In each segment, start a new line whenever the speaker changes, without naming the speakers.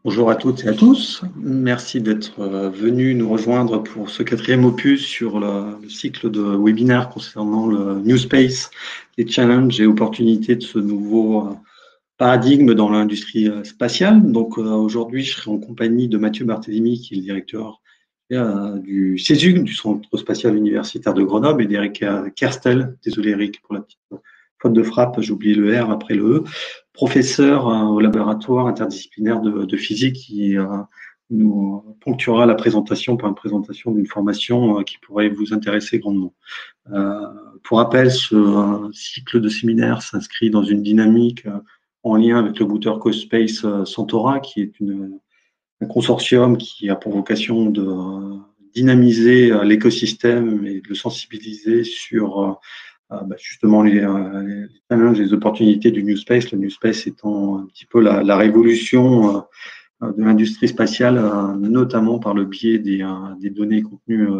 Bonjour à toutes et à tous. Merci d'être venus nous rejoindre pour ce quatrième opus sur le cycle de webinaires concernant le New Space, les challenges et opportunités de ce nouveau paradigme dans l'industrie spatiale. Donc aujourd'hui, je serai en compagnie de Mathieu Barthélémy, qui est le directeur du CESUG, du Centre spatial universitaire de Grenoble, et d'Eric Kerstel. Désolé Eric pour la petite faute de frappe, j'ai oublié le R après le E, professeur au laboratoire interdisciplinaire de physique qui nous ponctuera la présentation par une présentation d'une formation qui pourrait vous intéresser grandement. Pour rappel, ce cycle de séminaire s'inscrit dans une dynamique en lien avec le booster CoSpace Centaura, qui est un consortium qui a pour vocation de dynamiser l'écosystème et de le sensibiliser sur justement les challenges, les opportunités du New Space. Le New Space étant un petit peu la révolution de l'industrie spatiale, notamment par le biais des données et contenus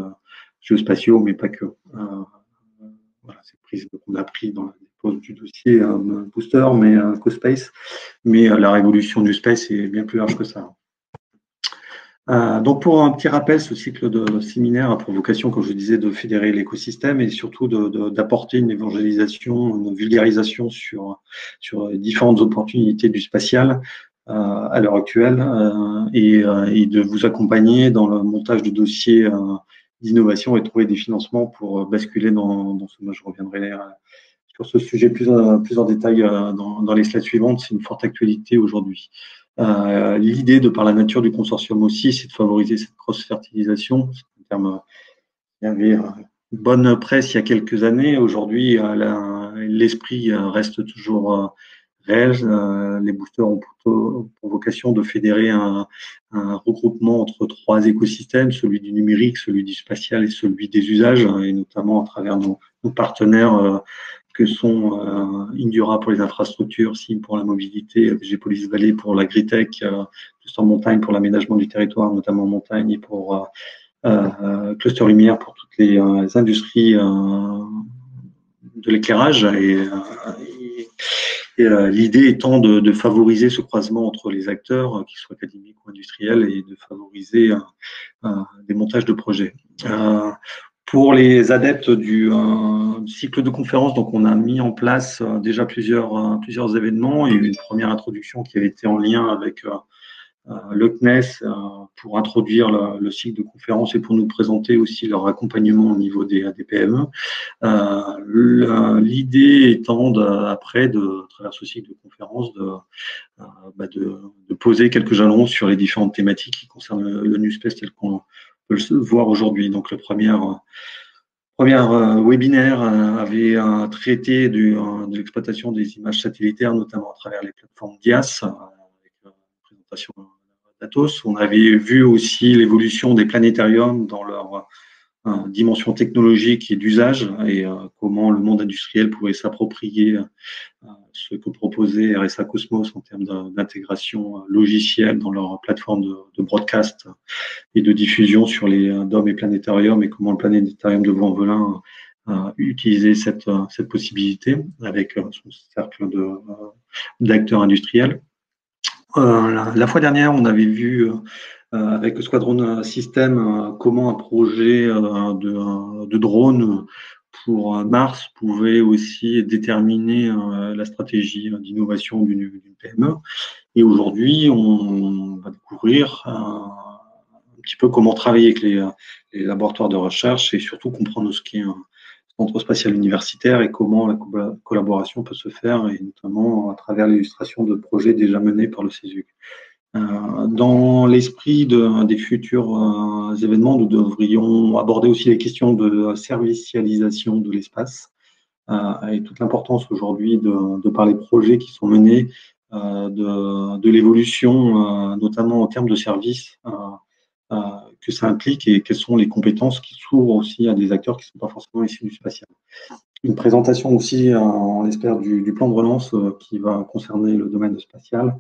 géospatiaux, mais pas que. Voilà, c'est prise qu'on a pris dans la dépose du dossier Booster, mais CoSpace. Mais la révolution du space est bien plus large que ça. Donc pour un petit rappel, ce cycle de séminaire a pour vocation, comme je disais, de fédérer l'écosystème et surtout d'apporter une évangélisation, une vulgarisation sur différentes opportunités du spatial à l'heure actuelle et de vous accompagner dans le montage de dossiers d'innovation et trouver des financements pour basculer dans ce. Moi, je reviendrai sur ce sujet plus en détail dans les slides suivantes. C'est une forte actualité aujourd'hui. L'idée, de par la nature du consortium aussi, c'est de favoriser cette cross-fertilisation. Il y avait une bonne presse il y a quelques années. Aujourd'hui, l'esprit reste toujours réel. Les boosters ont plutôt pour vocation de fédérer un regroupement entre trois écosystèmes, celui du numérique, celui du spatial et celui des usages, et notamment à travers nos partenaires que sont Indura pour les infrastructures, SIM pour la mobilité, Geopolis Valley pour l'agritech, Cluster Montagne pour l'aménagement du territoire, notamment en montagne, et pour Cluster Lumière pour toutes les industries de l'éclairage. L'idée étant de favoriser ce croisement entre les acteurs, qu'ils soient académiques ou industriels, et de favoriser des montages de projets. Pour les adeptes du cycle de conférences, donc on a mis en place déjà plusieurs événements. Il y a eu une première introduction qui avait été en lien avec le CNES pour introduire le cycle de conférences et pour nous présenter aussi leur accompagnement au niveau des PME. L'idée étant après, à travers ce cycle de conférences, de poser quelques jalons sur les différentes thématiques qui concernent le New Space tel qu'on peut le voir aujourd'hui. Donc le premier webinaire avait traité de l'exploitation des images satellitaires, notamment à travers les plateformes DIAS, avec une présentation d'Atos. On avait vu aussi l'évolution des planétariums dans leur dimension technologique et d'usage, et comment le monde industriel pouvait s'approprier ce que proposait RSA Cosmos en termes d'intégration logicielle dans leur plateforme de broadcast et de diffusion sur les DOM et planétariums, et comment le planétarium de Vaux-en-Velin utilisait cette possibilité avec son cercle d'acteurs industriels. La fois dernière, on avait vu avec le Squadron System comment un projet de drone pour Mars pouvait aussi déterminer la stratégie d'innovation d'une PME. Et aujourd'hui, on va découvrir un petit peu comment travailler avec les laboratoires de recherche et surtout comprendre ce qu'est un centre spatial universitaire et comment la collaboration peut se faire, et notamment à travers l'illustration de projets déjà menés par le CESUC. Dans l'esprit des futurs événements, nous devrions aborder aussi les questions de servicialisation de l'espace et toute l'importance aujourd'hui de par les projets qui sont menés, de l'évolution, notamment en termes de services que ça implique, et quelles sont les compétences qui s'ouvrent aussi à des acteurs qui ne sont pas forcément issus du spatial. Une présentation aussi, on espère, du plan de relance qui va concerner le domaine spatial,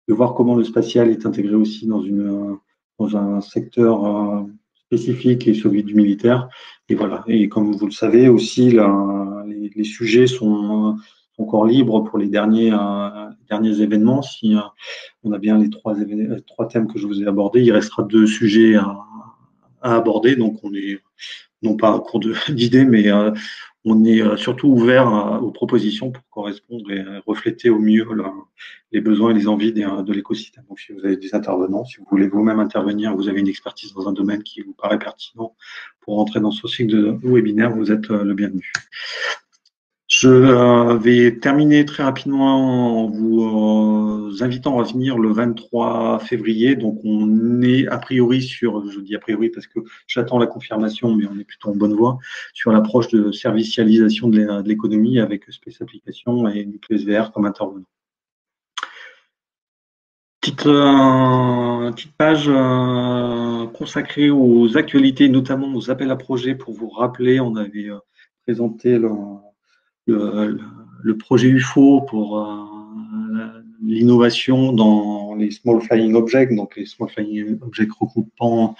de voir comment le spatial est intégré aussi dans un secteur spécifique, et celui du militaire. Et voilà. Et comme vous le savez aussi, les sujets sont encore libres pour les derniers événements. Si on a bien les trois thèmes que je vous ai abordés, il restera 2 sujets à aborder. Donc, on est non pas en cours d'idées, mais on est surtout ouvert aux propositions pour correspondre et refléter au mieux les besoins et les envies de l'écosystème. Donc, si vous avez des intervenants, si vous voulez vous-même intervenir, vous avez une expertise dans un domaine qui vous paraît pertinent pour rentrer dans ce cycle de webinaire, vous êtes le bienvenu. Je vais terminer très rapidement en vous invitant à venir le 23 février. Donc, on est a priori je dis a priori parce que j'attends la confirmation, mais on est plutôt en bonne voie, sur l'approche de servicialisation de l'économie avec Space Applications et Nucleus VR comme intervenant. Petite page consacrée aux actualités, notamment aux appels à projets. Pour vous rappeler, on avait présenté le projet UFO pour l'innovation dans les Small Flying Objects, donc les Small Flying Objects regroupant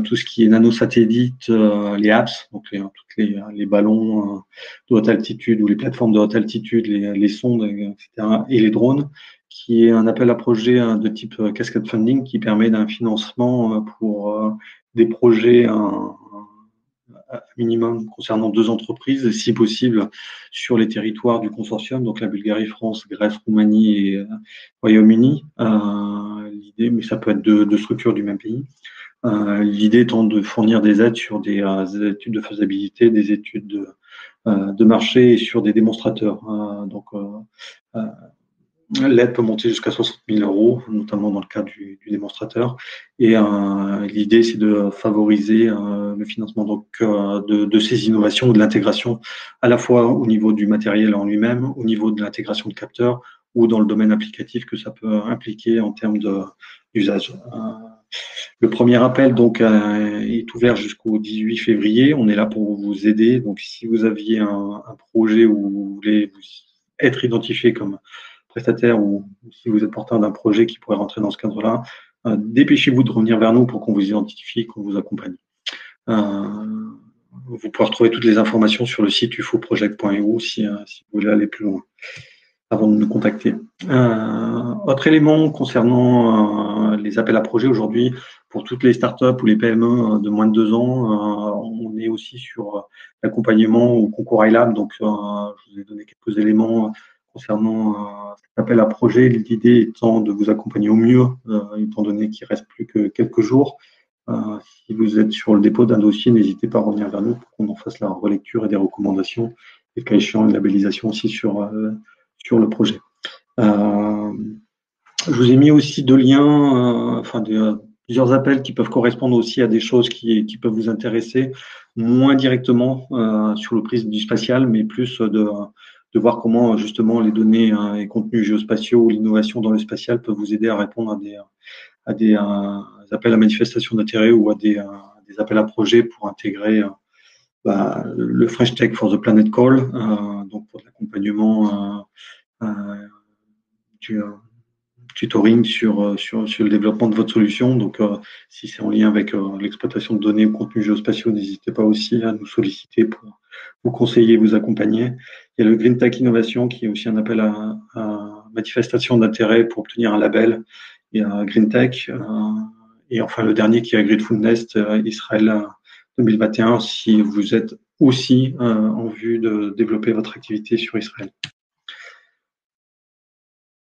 tout ce qui est nanosatellite, les apps, donc tous les ballons de haute altitude ou les plateformes de haute altitude, les sondes, etc., et les drones, qui est un appel à projet de type cascade funding qui permet d'un financement pour des projets minimum concernant 2 entreprises, si possible sur les territoires du consortium, donc la Bulgarie, France, Grèce, Roumanie et Royaume-Uni. L'idée, mais ça peut être 2 structures du même pays. L'idée étant de fournir des aides sur des études de faisabilité, des études de marché et sur des démonstrateurs. L'aide peut monter jusqu'à 60 000 €, notamment dans le cas du démonstrateur. Et l'idée, c'est de favoriser le financement donc de ces innovations ou de l'intégration, à la fois au niveau du matériel en lui-même, au niveau de l'intégration de capteurs ou dans le domaine applicatif que ça peut impliquer en termes d'usage. Le premier appel donc est ouvert jusqu'au 18 février. On est là pour vous aider. Donc, si vous aviez un projet où vous voulez être identifié comme prestataire ou si vous êtes porteur d'un projet qui pourrait rentrer dans ce cadre-là, dépêchez-vous de revenir vers nous pour qu'on vous identifie, qu'on vous accompagne. Vous pouvez retrouver toutes les informations sur le site ufoproject.eu si vous voulez aller plus loin avant de nous contacter. Autre élément concernant les appels à projets aujourd'hui, pour toutes les startups ou les PME de moins de 2 ans, on est aussi sur l'accompagnement au concours iLab. Donc, je vous ai donné quelques éléments concernant cet appel à projet. L'idée étant de vous accompagner au mieux, étant donné qu'il reste plus que quelques jours. Si vous êtes sur le dépôt d'un dossier, n'hésitez pas à revenir vers nous pour qu'on en fasse la relecture et des recommandations, et le cas échéant, une labellisation aussi sur le projet. Je vous ai mis aussi 2 liens, plusieurs appels qui peuvent correspondre aussi à des choses qui peuvent vous intéresser, moins directement sur le prisme du spatial, mais plus de voir comment justement les données et contenus géospatiaux ou l'innovation dans le spatial peuvent vous aider à répondre à des appels à manifestation d'intérêt ou à des appels à projets pour intégrer le French Tech for the Planet Call, donc pour l'accompagnement du tutoring sur le développement de votre solution. Donc, si c'est en lien avec l'exploitation de données ou contenus géospatiaux, n'hésitez pas aussi à nous solliciter pour vous conseiller, vous accompagner. Il y a le Green Tech Innovation qui est aussi un appel à manifestation d'intérêt pour obtenir un label et Green Tech. Et enfin, le dernier qui est Grateful Nest Israël 2021, si vous êtes aussi en vue de développer votre activité sur Israël.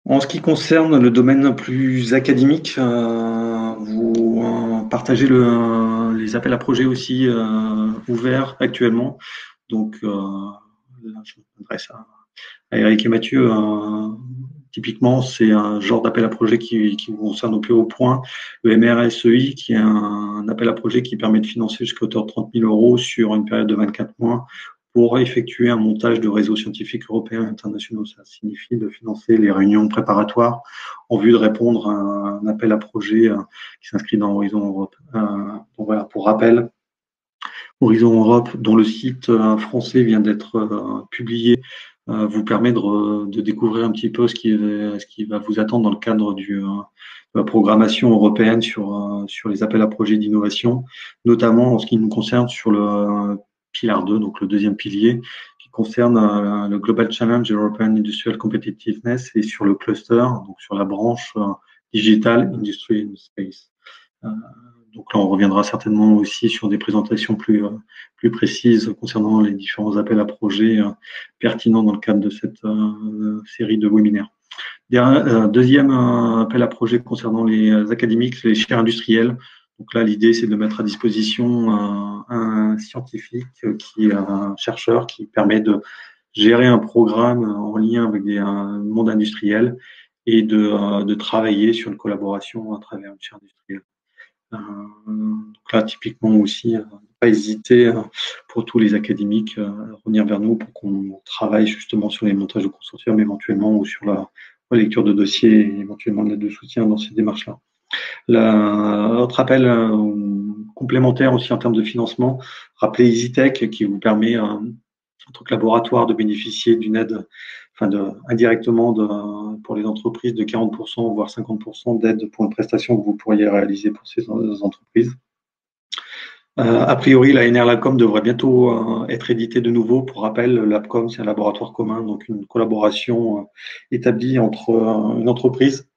En ce qui concerne le domaine plus académique, vous partagez les appels à projets aussi ouverts actuellement. Donc, là, je m'adresse à Eric et Mathieu. Typiquement, c'est un genre d'appel à projet qui vous concerne au plus haut point. Le MRSEI, qui est un appel à projet qui permet de financer jusqu'à hauteur de 30 000 € sur une période de 24 mois pour effectuer un montage de réseaux scientifiques européens et internationaux. Ça signifie de financer les réunions préparatoires en vue de répondre à un appel à projet qui s'inscrit dans Horizon Europe. Pour rappel, Horizon Europe, dont le site français vient d'être publié, vous permet de découvrir un petit peu ce qui va vous attendre dans le cadre de la programmation européenne sur les appels à projets d'innovation, notamment en ce qui nous concerne sur le Pilar 2, donc le deuxième pilier, qui concerne le Global Challenge European Industrial Competitiveness et sur le cluster, donc sur la branche Digital Industry and Space. Donc là, on reviendra certainement aussi sur des présentations plus précises concernant les différents appels à projets pertinents dans le cadre de cette série de webinaires. Deuxième appel à projet concernant les académiques, les chaires industrielles. Donc là, l'idée, c'est de mettre à disposition un scientifique, un chercheur qui permet de gérer un programme en lien avec un monde industriel et de travailler sur une collaboration à travers une chaire industrielle. Donc là, typiquement aussi, ne pas hésiter pour tous les académiques à revenir vers nous pour qu'on travaille justement sur les montages de consortium éventuellement ou sur la lecture de dossiers et éventuellement de l'aide de soutien dans ces démarches-là. Autre appel complémentaire aussi en termes de financement, rappelez EasyTech qui vous permet en tant que laboratoire de bénéficier d'une aide indirectement pour les entreprises de 40% voire 50% d'aide pour une prestation que vous pourriez réaliser pour ces entreprises. A priori, la NR-Labcom devrait bientôt être éditée de nouveau. Pour rappel, Labcom, c'est un laboratoire commun, donc une collaboration établie entre une entreprise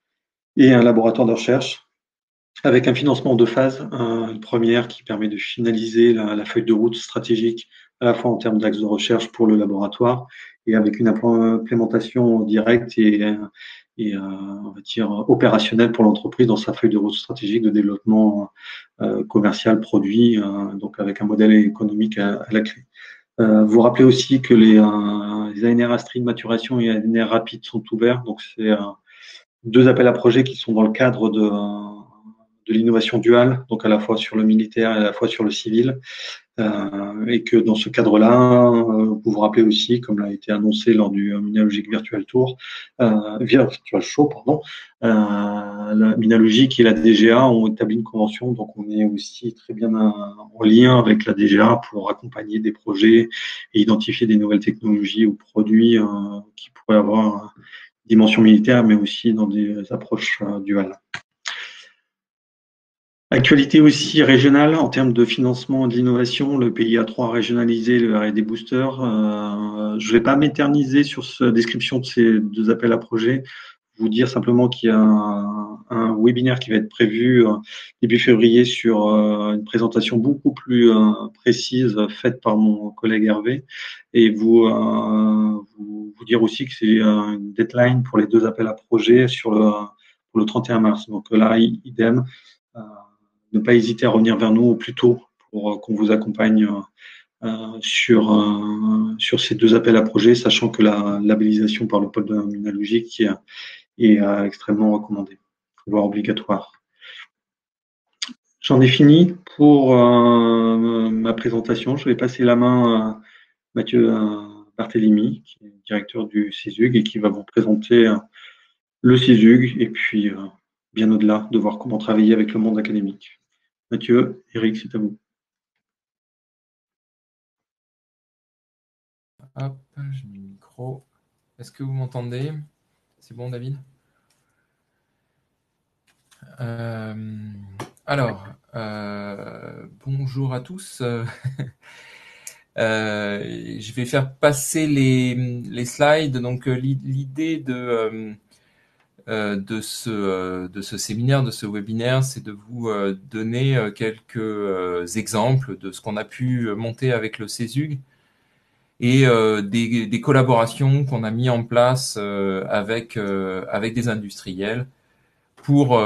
et un laboratoire de recherche, avec un financement en deux phases. Une première qui permet de finaliser la feuille de route stratégique, à la fois en termes d'axes de recherche pour le laboratoire et avec une implémentation directe et on va dire opérationnelle pour l'entreprise dans sa feuille de route stratégique de développement commercial produit, donc avec un modèle économique à la clé. Vous rappelez aussi que les ANR Astrid maturation et ANR rapide sont ouverts, donc c'est deux appels à projets qui sont dans le cadre de l'innovation duale, donc à la fois sur le militaire et à la fois sur le civil, et que dans ce cadre-là, vous vous rappelez aussi, comme l'a été annoncé lors du Minalogic Virtual Show, pardon, la Minalogic et la DGA ont établi une convention, donc on est aussi très bien en lien avec la DGA pour accompagner des projets et identifier des nouvelles technologies ou produits qui pourraient avoir une dimension militaire, mais aussi dans des approches duales. Actualité aussi régionale en termes de financement de l'innovation, le PIA3 a régionalisé le R&D Booster. Je ne vais pas m'éterniser sur cette description de ces deux appels à projets. Vous dire simplement qu'il y a un webinaire qui va être prévu début février sur une présentation beaucoup plus précise faite par mon collègue Hervé, et vous dire aussi que c'est une deadline pour les deux appels à projets pour le 31 mars. Donc là, idem. Ne pas hésiter à revenir vers nous au plus tôt pour qu'on vous accompagne sur ces deux appels à projets, sachant que la labellisation par le pôle de Minalogic est extrêmement recommandée, voire obligatoire. J'en ai fini pour ma présentation. Je vais passer la main à Mathieu Barthélémy, qui est directeur du CISUG et qui va vous présenter le CISUG et puis bien au-delà, de voir comment travailler avec le monde académique. Mathieu, Eric, c'est à vous.
Hop, j'ai mis le micro. Est-ce que vous m'entendez? C'est bon, David? Alors, bonjour à tous. Je vais faire passer les slides. Donc, l'idée de ce séminaire, de ce webinaire, c'est de vous donner quelques exemples de ce qu'on a pu monter avec le CESUG et des collaborations qu'on a mis en place avec des industriels pour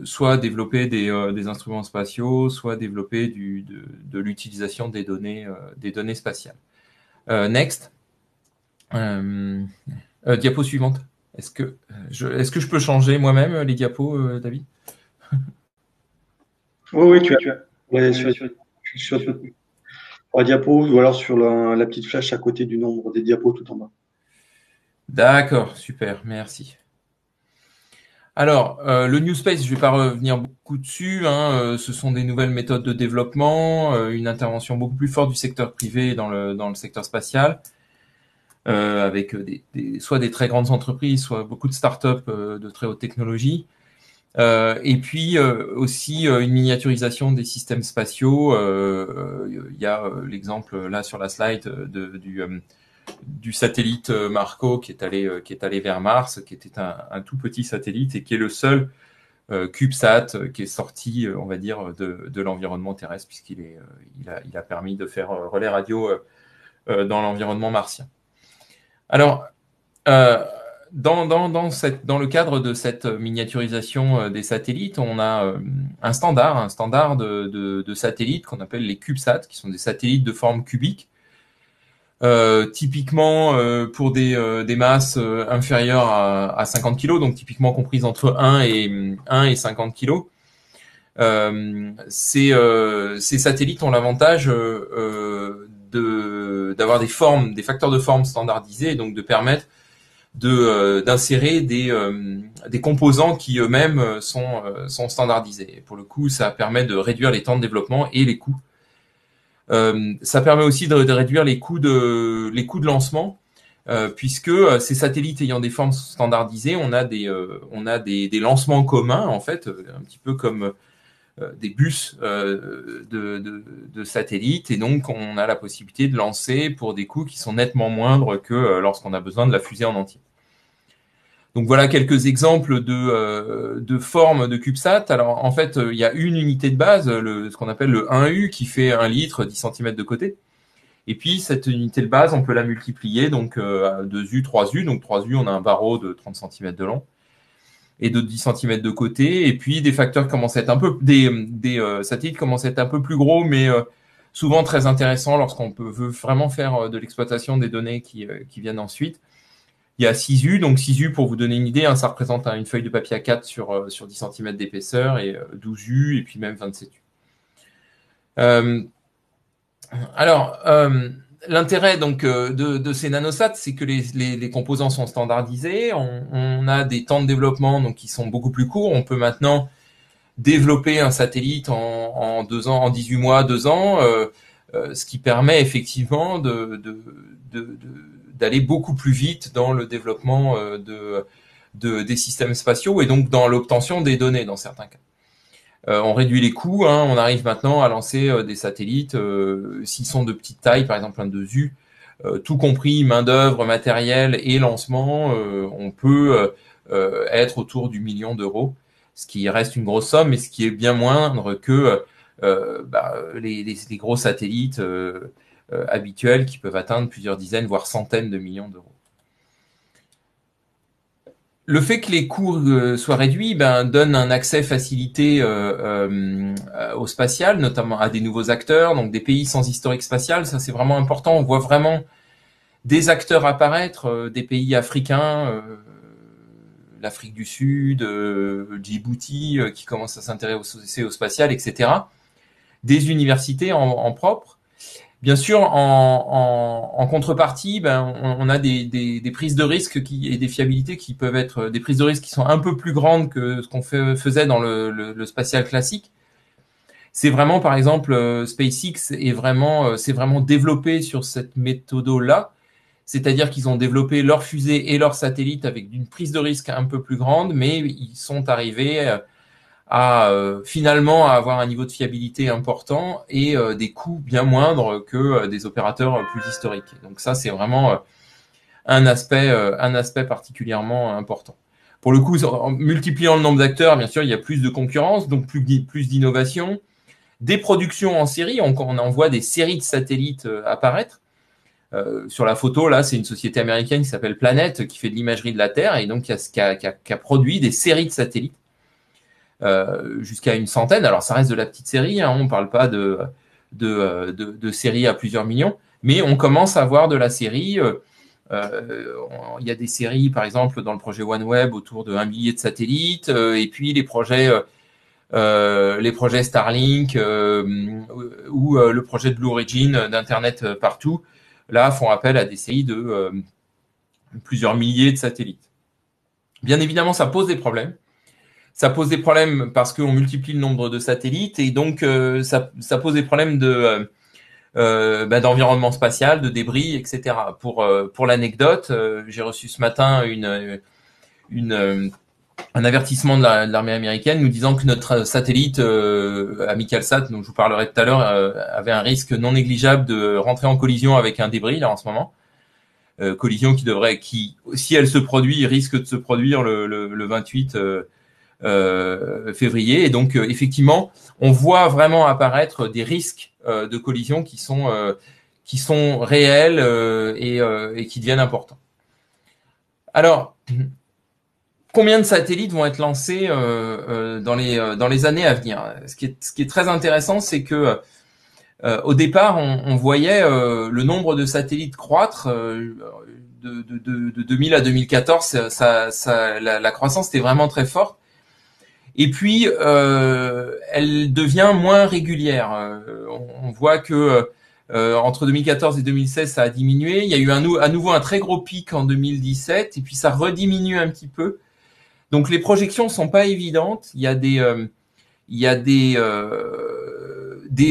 soit développer des instruments spatiaux, soit développer de l'utilisation des données spatiales. Next. Diapo suivante. Est-ce que je peux changer moi-même les diapos, David?
Oui, tu as. Ouais, sur la diapo ou alors sur la petite flèche à côté du nombre des diapos tout en bas.
D'accord, super, merci. Alors, le New Space, je ne vais pas revenir beaucoup dessus. Ce sont des nouvelles méthodes de développement, une intervention beaucoup plus forte du secteur privé dans le secteur spatial, avec soit des très grandes entreprises, soit beaucoup de startups de très haute technologie. Et puis aussi une miniaturisation des systèmes spatiaux. Il y a l'exemple là sur la slide du satellite Marco qui est allé vers Mars, qui était un tout petit satellite et qui est le seul CubeSat qui est sorti, on va dire, de l'environnement terrestre, puisqu'il a permis de faire relais radio dans l'environnement martien. Alors, dans le cadre de cette miniaturisation des satellites, on a un standard de satellites qu'on appelle les CubeSat, qui sont des satellites de forme cubique. Typiquement pour des masses inférieures à 50 kg, donc typiquement comprises entre 1 et 50 kg. Ces satellites ont l'avantage d'avoir des facteurs de forme standardisés, et donc de permettre d'insérer des composants qui eux-mêmes sont standardisés. Et pour le coup, ça permet de réduire les temps de développement et les coûts. Ça permet aussi de réduire les coûts de lancement, puisque ces satellites ayant des formes standardisées, on a des lancements communs, en fait, un petit peu comme des bus de satellites, et donc on a la possibilité de lancer pour des coûts qui sont nettement moindres que lorsqu'on a besoin de la fusée en entier. Donc voilà quelques exemples de formes de CubeSat. Alors en fait, il y a une unité de base, ce qu'on appelle le 1U, qui fait 1 litre, 10 cm de côté. Et puis cette unité de base, on peut la multiplier donc à 2U, 3U. Donc 3U, on a un barreau de 30 cm de long et de 10 cm de côté. Et puis des facteurs commencent à être des satellites commencent à être un peu plus gros, mais souvent très intéressants lorsqu'on veut vraiment faire de l'exploitation des données qui viennent ensuite. Il y a 6U, donc 6U, pour vous donner une idée, ça représente une feuille de papier A4 sur 10 cm d'épaisseur, et 12U, et puis même 27U. L'intérêt donc de ces nanosats, c'est que les composants sont standardisés, on a des temps de développement donc qui sont beaucoup plus courts. On peut maintenant développer un satellite en 2 ans, en 18 mois, 2 ans, ce qui permet effectivement d'aller beaucoup plus vite dans le développement des systèmes spatiaux, et donc dans l'obtention des données dans certains cas. On réduit les coûts, on arrive maintenant à lancer des satellites, s'ils sont de petite taille, par exemple un 2U, tout compris main-d'œuvre, matériel et lancement, on peut être autour du 1 million d'euros, ce qui reste une grosse somme, mais ce qui est bien moindre que les gros satellites habituels qui peuvent atteindre plusieurs dizaines, voire centaines de millions d'euros. Le fait que les coûts soient réduits donne un accès facilité au spatial, notamment à des nouveaux acteurs, donc des pays sans historique spatial. Ça, c'est vraiment important. On voit vraiment des acteurs apparaître, des pays africains, l'Afrique du Sud, Djibouti, qui commencent à s'intéresser au spatial, etc. Des universités en propre. Bien sûr, en contrepartie, on a des prises de risque et des fiabilités qui peuvent être des prises de risque qui sont un peu plus grandes que ce qu'on faisait dans le spatial classique. C'est vraiment, par exemple, SpaceX s'est vraiment développé sur cette méthode-là, c'est-à-dire qu'ils ont développé leur fusée et leur satellite avec une prise de risque un peu plus grande, mais ils sont arrivés finalement à avoir un niveau de fiabilité important et des coûts bien moindres que des opérateurs plus historiques. Donc ça, c'est vraiment un aspect particulièrement important. Pour le coup, en multipliant le nombre d'acteurs, bien sûr, il y a plus de concurrence, donc plus d'innovation. Des productions en série, on en voit des séries de satellites apparaître. Sur la photo, là, c'est une société américaine qui s'appelle Planet, qui fait de l'imagerie de la Terre, et donc qui a produit des séries de satellites. Jusqu'à une centaine. Alors ça reste de la petite série, on ne parle pas de séries à plusieurs millions, mais on commence à voir de la série. Il y a des séries, par exemple, dans le projet OneWeb autour de 1 millier de satellites, et puis les projets Starlink ou le projet de Blue Origin d'Internet partout, là, font appel à des séries de plusieurs milliers de satellites. Bien évidemment, ça pose des problèmes. Ça pose des problèmes parce qu'on multiplie le nombre de satellites, et donc ça pose des problèmes d'environnement spatial, de débris, etc. Pour l'anecdote, j'ai reçu ce matin un avertissement de l'armée américaine nous disant que notre satellite Amicalsat, dont je vous parlerai tout à l'heure, avait un risque non négligeable de rentrer en collision avec un débris là en ce moment. collision qui, si elle se produit, risque de se produire le 28 février. Et donc, effectivement, on voit vraiment apparaître des risques de collision qui sont réels et qui deviennent importants. Alors, combien de satellites vont être lancés dans les années à venir? Ce qui est très intéressant, c'est que au départ, on voyait le nombre de satellites croître de 2000 à 2014. La croissance était vraiment très forte. Et puis, elle devient moins régulière. On voit que entre 2014 et 2016, ça a diminué. Il y a eu à nouveau un très gros pic en 2017, et puis ça rediminue un petit peu. Donc les projections sont pas évidentes. Il y a des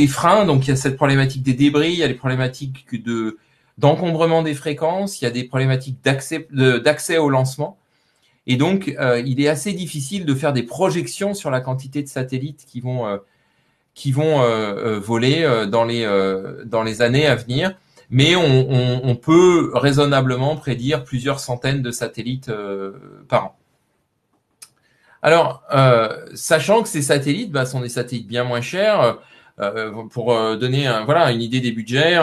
freins. Donc il y a cette problématique des débris, il y a les problématiques d'encombrement des fréquences, il y a des problématiques d'accès au lancement. Et donc il est assez difficile de faire des projections sur la quantité de satellites qui vont voler dans les années à venir. Mais on peut raisonnablement prédire plusieurs centaines de satellites par an. Alors, sachant que ces satellites sont des satellites bien moins chers, pour donner une idée des budgets,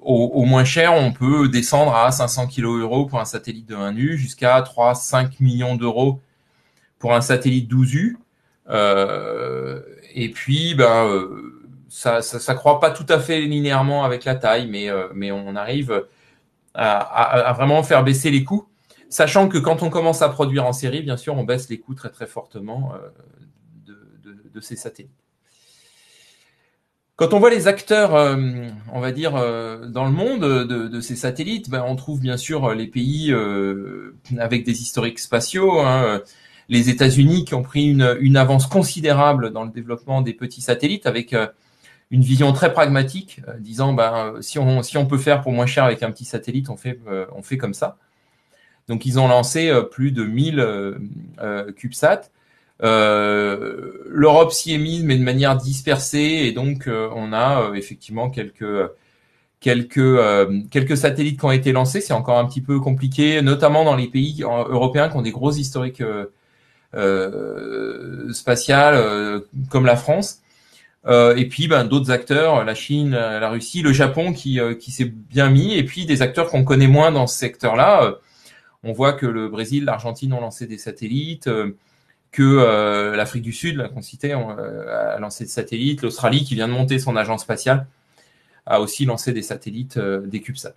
au moins cher, on peut descendre à 500 kg pour un satellite de 1U, jusqu'à 3-5 millions d'euros pour un satellite 12U. Et puis, ça croît pas tout à fait linéairement avec la taille, mais on arrive à vraiment faire baisser les coûts. Sachant que quand on commence à produire en série, bien sûr, on baisse les coûts très très fortement de ces satellites. Quand on voit les acteurs, on va dire, dans le monde de ces satellites, on trouve bien sûr les pays avec des historiques spatiaux, les États-Unis qui ont pris une avance considérable dans le développement des petits satellites avec une vision très pragmatique, disant si on peut faire pour moins cher avec un petit satellite, on fait comme ça. Donc, ils ont lancé plus de 1000 CubeSats. L'Europe s'y est mise, mais de manière dispersée. Et donc, on a effectivement quelques satellites qui ont été lancés. C'est encore un petit peu compliqué, notamment dans les pays européens qui ont des gros historiques spatiales, comme la France. Et puis, d'autres acteurs, la Chine, la Russie, le Japon qui s'est bien mis. Et puis, des acteurs qu'on connaît moins dans ce secteur-là. On voit que le Brésil, l'Argentine ont lancé des satellites, que l'Afrique du Sud, qu'on citait, a lancé des satellites. L'Australie, qui vient de monter son agence spatiale, a aussi lancé des satellites, des CubeSats.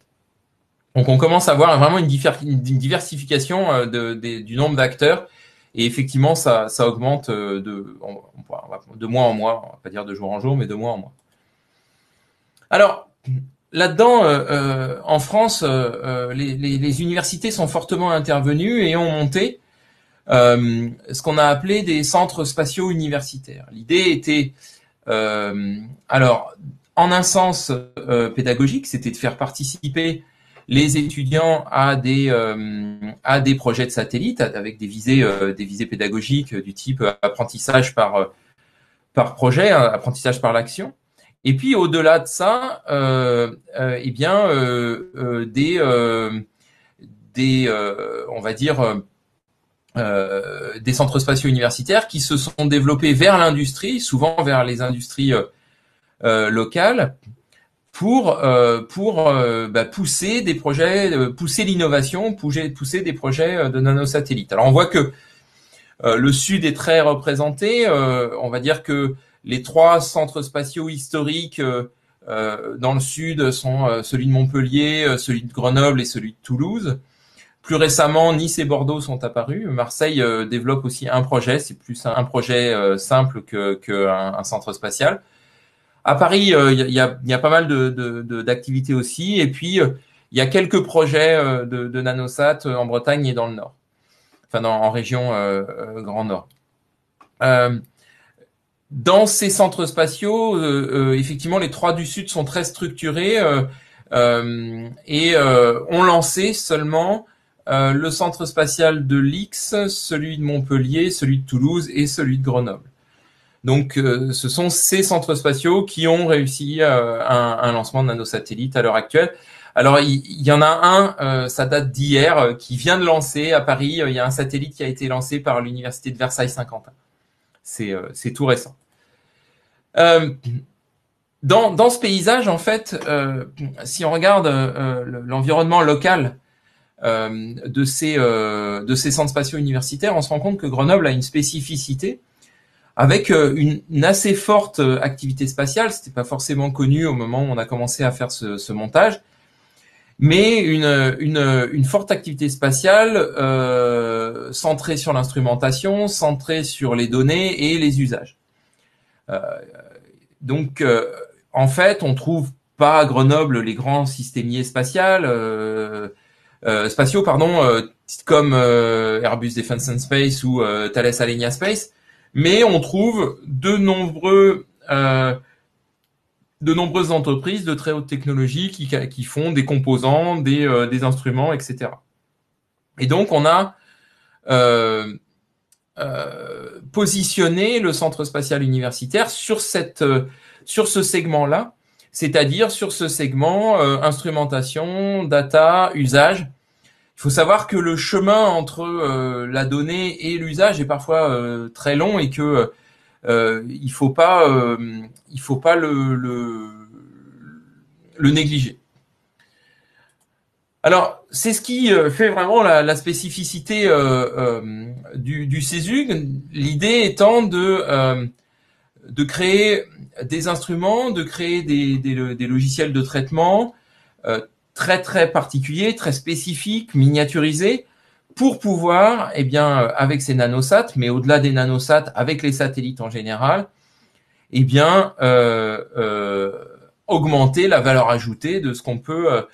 Donc, on commence à voir vraiment une diversification du nombre d'acteurs. Et effectivement, ça augmente de mois en mois. On va pas dire de jour en jour, mais de mois en mois. Alors, là-dedans, en France, les universités sont fortement intervenues et ont monté ce qu'on a appelé des centres spatiaux universitaires. L'idée était, alors, en un sens pédagogique, c'était de faire participer les étudiants à des projets de satellites avec des visées pédagogiques du type apprentissage par projet, apprentissage par l'action. Et puis au-delà de ça, on va dire des centres spatiaux universitaires qui se sont développés vers l'industrie, souvent vers les industries locales, pour pousser des projets, pousser l'innovation, pousser des projets de nanosatellites. Alors on voit que le Sud est très représenté. On va dire que les 3 centres spatiaux historiques dans le Sud sont celui de Montpellier, celui de Grenoble et celui de Toulouse. Plus récemment, Nice et Bordeaux sont apparus. Marseille développe aussi un projet. C'est plus un projet simple qu'un centre spatial. À Paris, il y a pas mal d'activités aussi. Et puis, il y a quelques projets de nanosat en Bretagne et dans le Nord. Enfin, en région Grand Nord. Dans ces centres spatiaux, effectivement, les 3 du Sud sont très structurés et ont lancé seulement le centre spatial de l'X, celui de Montpellier, celui de Toulouse et celui de Grenoble. Donc, ce sont ces centres spatiaux qui ont réussi un lancement de nanosatellites à l'heure actuelle. Alors, il y en a un, ça date d'hier, qui vient de lancer à Paris. Il y a un satellite qui a été lancé par l'université de Versailles-Saint-Quentin. C'est tout récent. Dans ce paysage, en fait, si on regarde l'environnement local de ces centres spatiaux universitaires, on se rend compte que Grenoble a une spécificité avec une assez forte activité spatiale. C'était pas forcément connu au moment où on a commencé à faire ce montage, mais une forte activité spatiale centrée sur l'instrumentation, centrée sur les données et les usages. Donc, en fait, on trouve pas à Grenoble les grands systémiers spatiaux, comme Airbus Defence and Space ou Thales Alenia Space, mais on trouve de nombreuses entreprises de très haute technologie qui font des composants, des instruments, etc. Et donc, on a positionné le centre spatial universitaire sur ce segment-là, c'est-à-dire sur ce segment instrumentation, data, usage. Il faut savoir que le chemin entre la donnée et l'usage est parfois très long et que il faut pas le négliger. Alors, c'est ce qui fait vraiment la spécificité du CESUG. L'idée étant de créer des instruments, de créer des logiciels de traitement très très particuliers, très spécifiques, miniaturisés, pour pouvoir, avec ces nanosats, mais au-delà des nanosats, avec les satellites en général, augmenter la valeur ajoutée de ce qu'on peut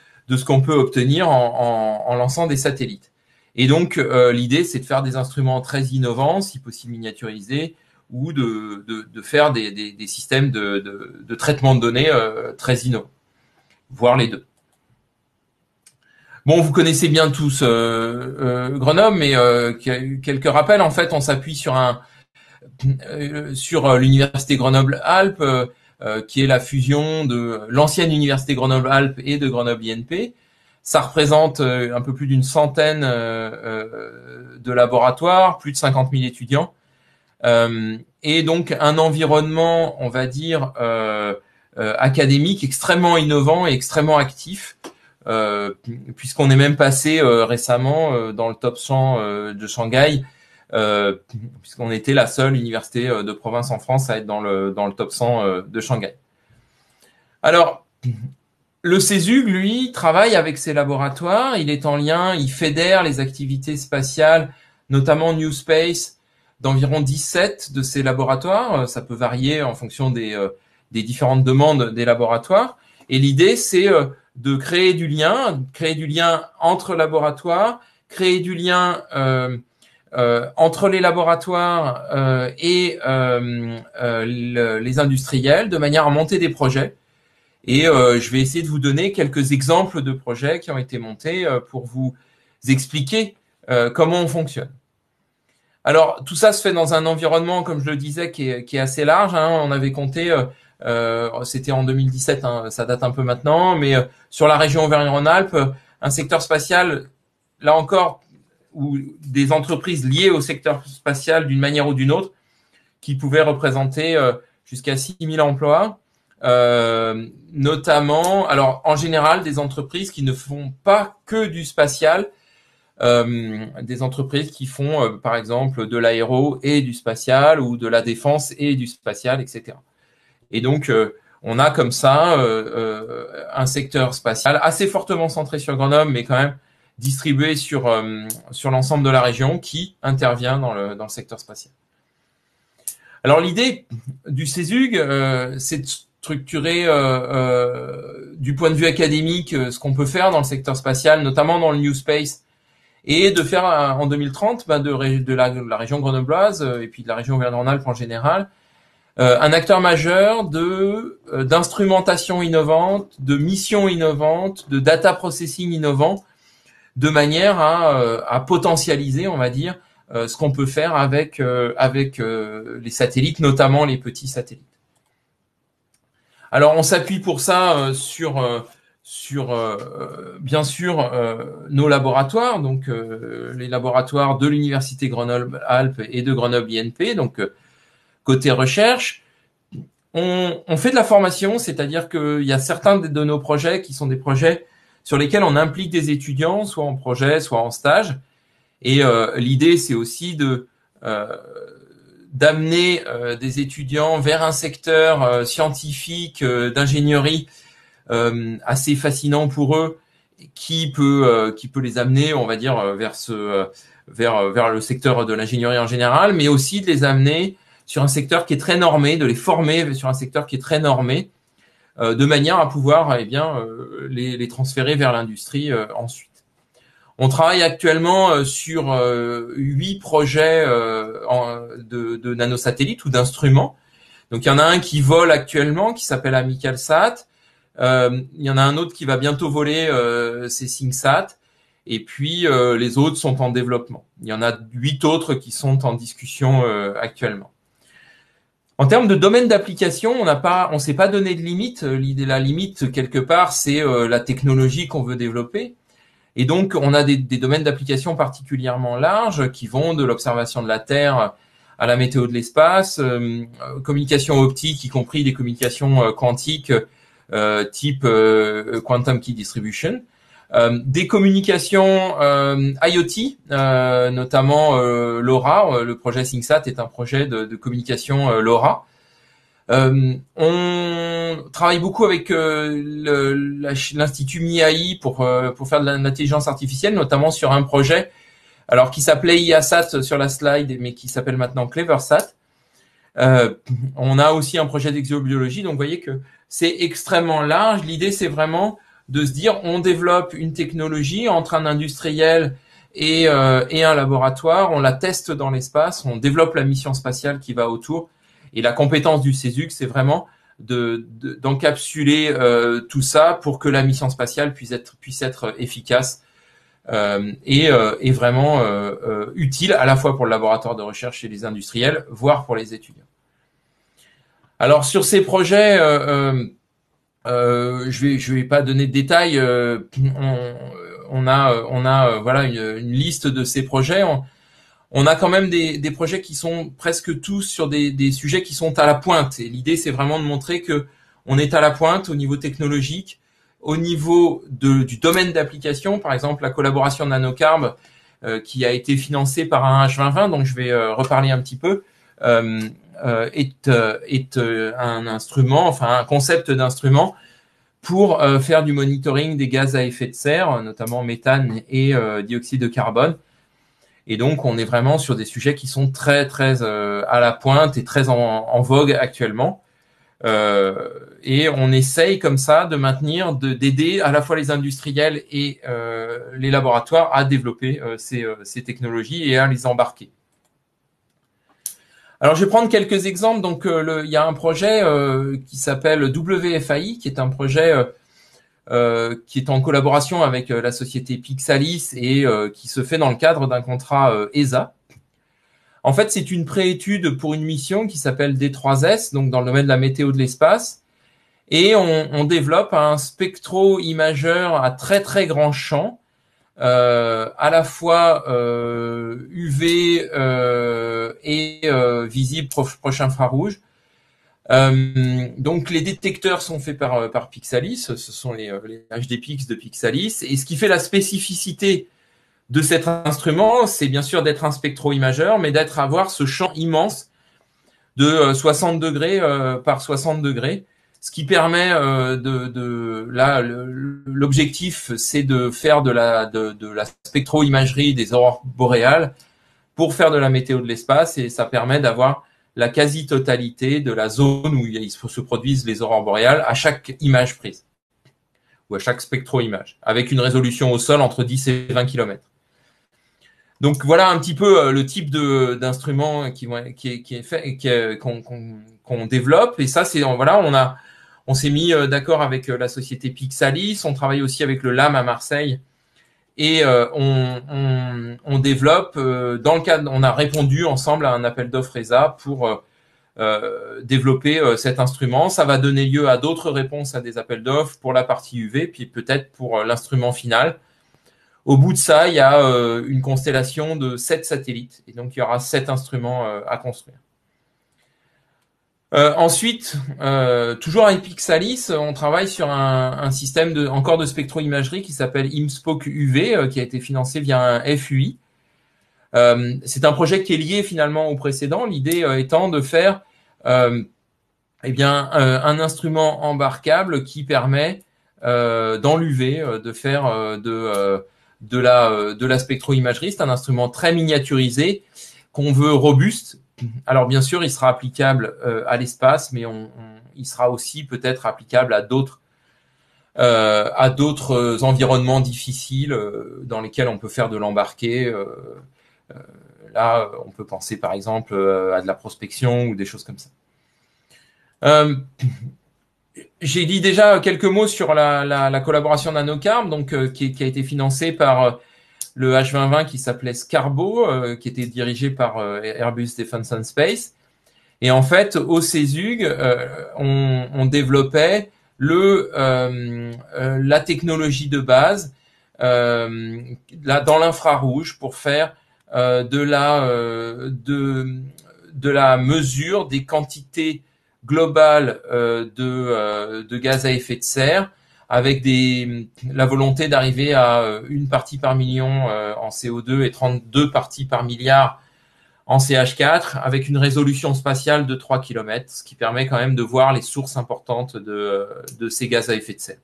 obtenir en lançant des satellites. Et donc, l'idée, c'est de faire des instruments très innovants, si possible miniaturisés, ou de faire des systèmes de traitement de données très innovants, voire les deux. Bon, vous connaissez bien tous Grenoble, mais quelques rappels. En fait, on s'appuie sur l'université Grenoble-Alpes, qui est la fusion de l'ancienne université Grenoble-Alpes et de Grenoble INP. Ça représente un peu plus d'une centaine de laboratoires, plus de 50 000 étudiants, et donc un environnement, on va dire, académique extrêmement innovant et extrêmement actif, puisqu'on est même passé récemment dans le top 100 de Shanghai, puisqu'on était la seule université de province en France à être dans le top 100 de Shanghai. Alors, le CESUG, lui, travaille avec ses laboratoires, il est en lien, il fédère les activités spatiales, notamment New Space, d'environ 17 de ces laboratoires. Ça peut varier en fonction des différentes demandes des laboratoires. Et l'idée, c'est de créer du lien entre laboratoires, créer du lien entre les laboratoires et les industriels, de manière à monter des projets. Et je vais essayer de vous donner quelques exemples de projets qui ont été montés pour vous expliquer comment on fonctionne. Alors, tout ça se fait dans un environnement, comme je le disais, qui est assez large. On avait compté, c'était en 2017, ça date un peu maintenant, mais sur la région Auvergne-Rhône-Alpes, un secteur spatial, là encore, ou des entreprises liées au secteur spatial d'une manière ou d'une autre, qui pouvaient représenter jusqu'à 6 000 emplois, notamment, alors en général, des entreprises qui ne font pas que du spatial, des entreprises qui font, par exemple, de l'aéro et du spatial, ou de la défense et du spatial, etc. Et donc, on a comme ça un secteur spatial assez fortement centré sur Grenoble, mais quand même distribué sur l'ensemble de la région, qui intervient dans le secteur spatial. Alors, l'idée du CESUG, c'est de structurer du point de vue académique ce qu'on peut faire dans le secteur spatial, notamment dans le New Space, et de faire en 2030 de la région grenobloise et puis de la région Auvergne-Rhône-Alpes en général un acteur majeur d'instrumentation innovante, de missions innovantes, de data processing innovant, de manière à potentialiser, on va dire, ce qu'on peut faire avec les satellites, notamment les petits satellites. Alors, on s'appuie pour ça sur bien sûr nos laboratoires, donc les laboratoires de l'Université Grenoble-Alpes et de Grenoble INP, donc côté recherche. On fait de la formation, c'est-à-dire qu'il y a certains de nos projets qui sont des projets sur lesquels on implique des étudiants, soit en projet, soit en stage. Et l'idée, c'est aussi d'amener des étudiants vers un secteur scientifique, d'ingénierie assez fascinant pour eux, qui peut les amener, on va dire, vers le secteur de l'ingénierie en général, mais aussi de les amener sur un secteur qui est très normé, de les former sur un secteur qui est très normé, de manière à pouvoir les transférer vers l'industrie ensuite. On travaille actuellement sur 8 projets de nanosatellites ou d'instruments. Donc il y en a un qui vole actuellement, qui s'appelle AmicalSat. Il y en a un autre qui va bientôt voler, c'est SingSat. Et puis les autres sont en développement. Il y en a 8 autres qui sont en discussion actuellement. En termes de domaine d'application, on s'est pas donné de limite. La limite quelque part, c'est la technologie qu'on veut développer. Et donc, on a des domaines d'application particulièrement larges qui vont de l'observation de la Terre à la météo de l'espace, communication optique, y compris des communications quantiques type Quantum Key Distribution, des communications IoT, notamment LoRa. Le projet SingSat est un projet de communication LoRa. On travaille beaucoup avec l'Institut MIAI pour faire de l'intelligence artificielle, notamment sur un projet qui s'appelait IASat sur la slide, mais qui s'appelle maintenant CleverSat. On a aussi un projet d'exobiologie, donc vous voyez que c'est extrêmement large. L'idée, c'est vraiment de se dire, on développe une technologie entre un industriel et un laboratoire, on la teste dans l'espace, on développe la mission spatiale qui va autour. Et la compétence du CESUG, c'est vraiment d'encapsuler tout ça pour que la mission spatiale puisse être efficace et vraiment utile à la fois pour le laboratoire de recherche et les industriels, voire pour les étudiants. Alors sur ces projets, je vais pas donner de détails. On a voilà une liste de ces projets. On a quand même des projets qui sont presque tous sur des sujets qui sont à la pointe. Et l'idée, c'est vraiment de montrer que on est à la pointe au niveau technologique, au niveau du domaine d'application. Par exemple, la collaboration Nanocarb, qui a été financée par un H2020, donc je vais reparler un petit peu, est un instrument, enfin un concept d'instrument pour faire du monitoring des gaz à effet de serre, notamment méthane et dioxyde de carbone. Et donc, on est vraiment sur des sujets qui sont très, très à la pointe et très en vogue actuellement. Et on essaye comme ça de maintenir, d'aider à la fois les industriels et les laboratoires à développer ces technologies et à les embarquer. Alors, je vais prendre quelques exemples. Donc, il y a un projet qui s'appelle WFAI, qui est un projet qui est en collaboration avec la société Pixalis et qui se fait dans le cadre d'un contrat ESA. En fait, c'est une préétude pour une mission qui s'appelle D3S, donc dans le domaine de la météo de l'espace. Et on développe un spectro-imageur à très très grand champ, à la fois UV et visible proche infrarouge. Donc les détecteurs sont faits par Pixalis, ce sont les HDPix de Pixalis, et ce qui fait la spécificité de cet instrument, c'est bien sûr d'être un spectro-imageur, mais avoir ce champ immense de 60 degrés par 60 degrés, ce qui permet l'objectif, c'est de faire de la spectro-imagerie des aurores boréales pour faire de la météo de l'espace, et ça permet d'avoir la quasi-totalité de la zone où il se produisent les aurores boréales à chaque image prise, ou à chaque spectro-image, avec une résolution au sol entre 10 et 20 km. Donc voilà un petit peu le type d'instrument qu'on développe. Et ça, c'est voilà, on s'est mis d'accord avec la société Pixalis. On travaille aussi avec le LAM à Marseille. Et on développe dans le cadre, on a répondu ensemble à un appel d'offres ESA pour développer cet instrument. Ça va donner lieu à d'autres réponses à des appels d'offres pour la partie UV, puis peut-être pour l'instrument final. Au bout de ça, il y a une constellation de 7 satellites, et donc il y aura 7 instruments à construire. Ensuite, toujours avec Pixalis, on travaille sur un système encore de spectro-imagerie qui s'appelle ImSpoke UV, qui a été financé via un FUI. C'est un projet qui est lié finalement au précédent, l'idée étant de faire un instrument embarquable qui permet dans l'UV de faire de la spectro-imagerie. C'est un instrument très miniaturisé qu'on veut robuste. Alors bien sûr, il sera applicable à l'espace, mais il sera aussi peut-être applicable à d'autres environnements difficiles dans lesquels on peut faire de l'embarqué. Là, on peut penser par exemple à de la prospection ou des choses comme ça. J'ai dit déjà quelques mots sur la collaboration Nanocarb, donc qui a été financée par le H2020 qui s'appelait Scarbo, qui était dirigé par Airbus Defence and Space. Et en fait, au CESUG, on développait la technologie de base dans l'infrarouge pour faire de la mesure des quantités globales de gaz à effet de serre, avec la volonté d'arriver à 1 partie par million en CO2 et 32 parties par milliard en CH4, avec une résolution spatiale de 3 km, ce qui permet quand même de voir les sources importantes de ces gaz à effet de serre.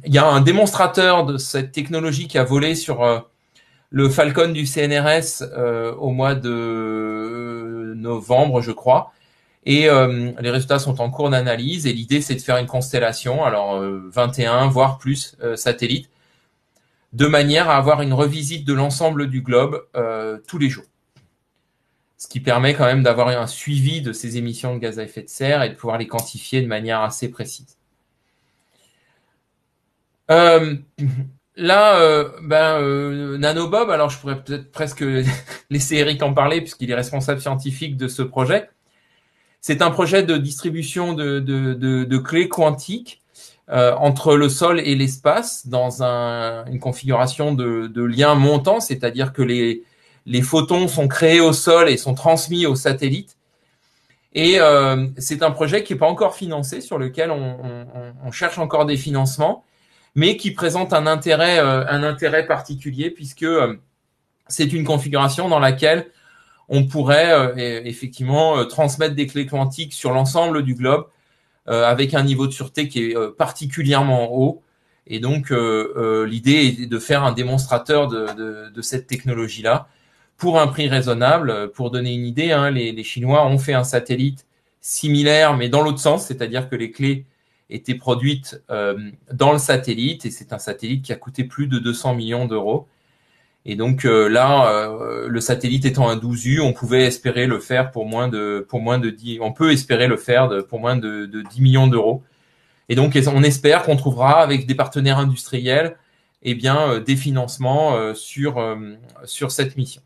Il y a un démonstrateur de cette technologie qui a volé sur le Falcon du CNRS au mois de novembre, je crois. Et les résultats sont en cours d'analyse, et l'idée c'est de faire une constellation, alors 21 voire plus satellites, de manière à avoir une revisite de l'ensemble du globe tous les jours. Ce qui permet quand même d'avoir un suivi de ces émissions de gaz à effet de serre et de pouvoir les quantifier de manière assez précise. Nanobob, alors je pourrais peut-être presque laisser Eric en parler puisqu'il est responsable scientifique de ce projet. C'est un projet de distribution de clés quantiques entre le sol et l'espace dans une configuration de lien montant, c'est-à-dire que les photons sont créés au sol et sont transmis aux satellites. Et c'est un projet qui n'est pas encore financé, sur lequel on cherche encore des financements, mais qui présente un intérêt particulier puisque c'est une configuration dans laquelle on pourrait effectivement transmettre des clés quantiques sur l'ensemble du globe avec un niveau de sûreté qui est particulièrement haut. Et donc, l'idée est de faire un démonstrateur de cette technologie-là pour un prix raisonnable. Pour donner une idée, les Chinois ont fait un satellite similaire, mais dans l'autre sens, c'est-à-dire que les clés étaient produites dans le satellite, et c'est un satellite qui a coûté plus de 200 millions d'euros. Et donc le satellite étant un 12U, on pouvait espérer le faire pour moins de 10, on peut espérer le faire pour moins de 10 millions d'euros. Et donc on espère qu'on trouvera avec des partenaires industriels des financements sur cette mission.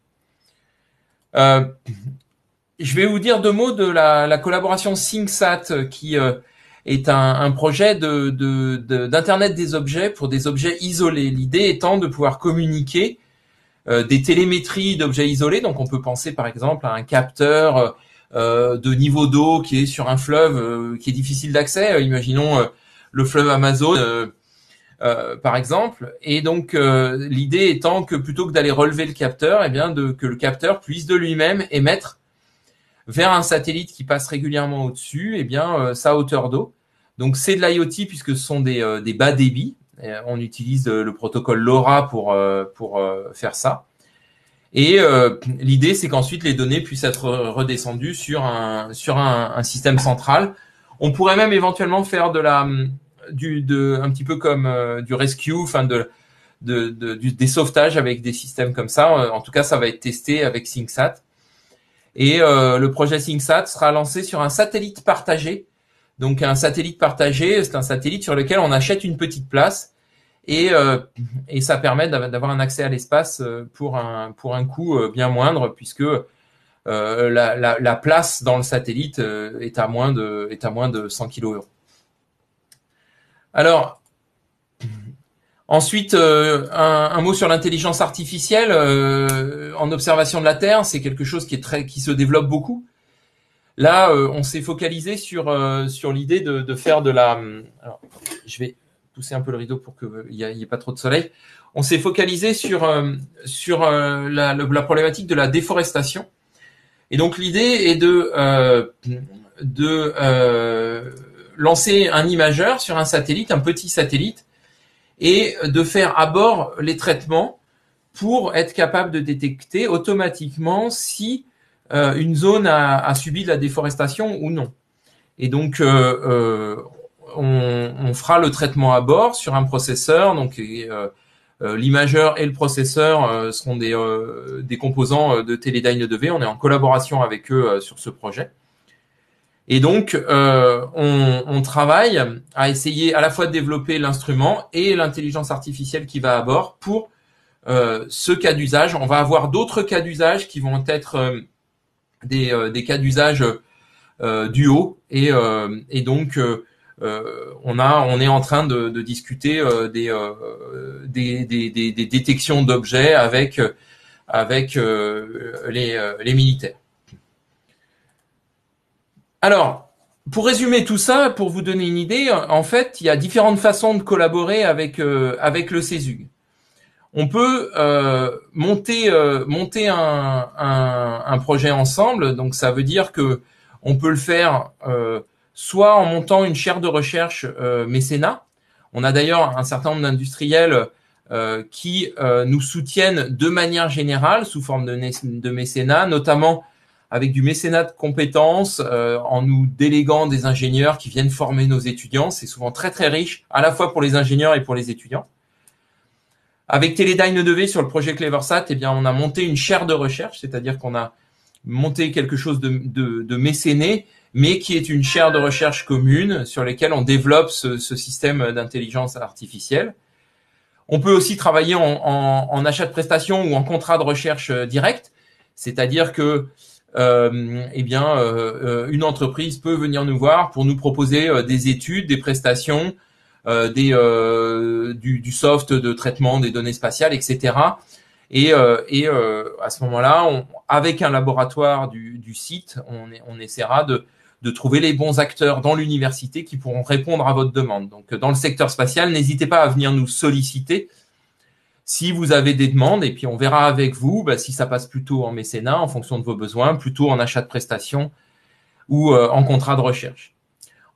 Je vais vous dire 2 mots de la collaboration SingSat qui est un projet d'internet des objets pour des objets isolés. L'idée étant de pouvoir communiquer des télémétries d'objets isolés. Donc on peut penser par exemple à un capteur de niveau d'eau qui est sur un fleuve qui est difficile d'accès. Imaginons le fleuve Amazon par exemple. Et donc l'idée étant que plutôt que d'aller relever le capteur, que le capteur puisse de lui-même émettre vers un satellite qui passe régulièrement au-dessus sa hauteur d'eau. Donc c'est de l'IoT puisque ce sont des bas débits. On utilise le protocole LoRa pour faire ça. Et l'idée, c'est qu'ensuite les données puissent être redescendues sur un système central. On pourrait même éventuellement faire un petit peu comme du rescue, des sauvetages avec des systèmes comme ça. En tout cas, ça va être testé avec SingSat. Et le projet SingSat sera lancé sur un satellite partagé. Donc un satellite partagé, c'est un satellite sur lequel on achète une petite place et ça permet d'avoir un accès à l'espace pour un coût bien moindre, puisque la place dans le satellite est à moins de 100 kg. Alors, ensuite, un mot sur l'intelligence artificielle en observation de la Terre, c'est quelque chose qui se développe beaucoup. Là, on s'est focalisé sur l'idée de faire de la. Alors, je vais pousser un peu le rideau pour qu'il y ait pas trop de soleil. On s'est focalisé sur la problématique de la déforestation. Et donc l'idée est de lancer un imageur sur un satellite, un petit satellite, et de faire à bord les traitements pour être capable de détecter automatiquement si une zone a subi de la déforestation ou non. Et donc on fera le traitement à bord sur un processeur. Donc l'imageur et le processeur seront des composants de Teledyne 2V. On est en collaboration avec eux sur ce projet. Et donc, on travaille à essayer à la fois de développer l'instrument et l'intelligence artificielle qui va à bord pour ce cas d'usage. On va avoir d'autres cas d'usage qui vont être des cas d'usage du haut. Et donc, on est en train de discuter des détections d'objets avec les militaires. Alors, pour résumer tout ça, pour vous donner une idée, en fait, il y a différentes façons de collaborer avec le CESUG. On peut monter un projet ensemble, donc ça veut dire que on peut le faire soit en montant une chaire de recherche mécénat. On a d'ailleurs un certain nombre d'industriels qui nous soutiennent de manière générale sous forme de mécénat, notamment avec du mécénat de compétences, en nous déléguant des ingénieurs qui viennent former nos étudiants. C'est souvent très très riche, à la fois pour les ingénieurs et pour les étudiants. Avec Teledyne 2V sur le projet Cleversat, eh bien, on a monté une chaire de recherche, c'est-à-dire qu'on a monté quelque chose de mécéné, mais qui est une chaire de recherche commune sur laquelle on développe ce système d'intelligence artificielle. On peut aussi travailler en achat de prestations ou en contrat de recherche direct, c'est-à-dire que une entreprise peut venir nous voir pour nous proposer des études, des prestations, du soft de traitement des données spatiales, etc. Et à ce moment-là, avec un laboratoire du site, on essaiera de trouver les bons acteurs dans l'université qui pourront répondre à votre demande. Donc, dans le secteur spatial, n'hésitez pas à venir nous solliciter si vous avez des demandes, et puis on verra avec vous si ça passe plutôt en mécénat en fonction de vos besoins, plutôt en achat de prestations ou en contrat de recherche.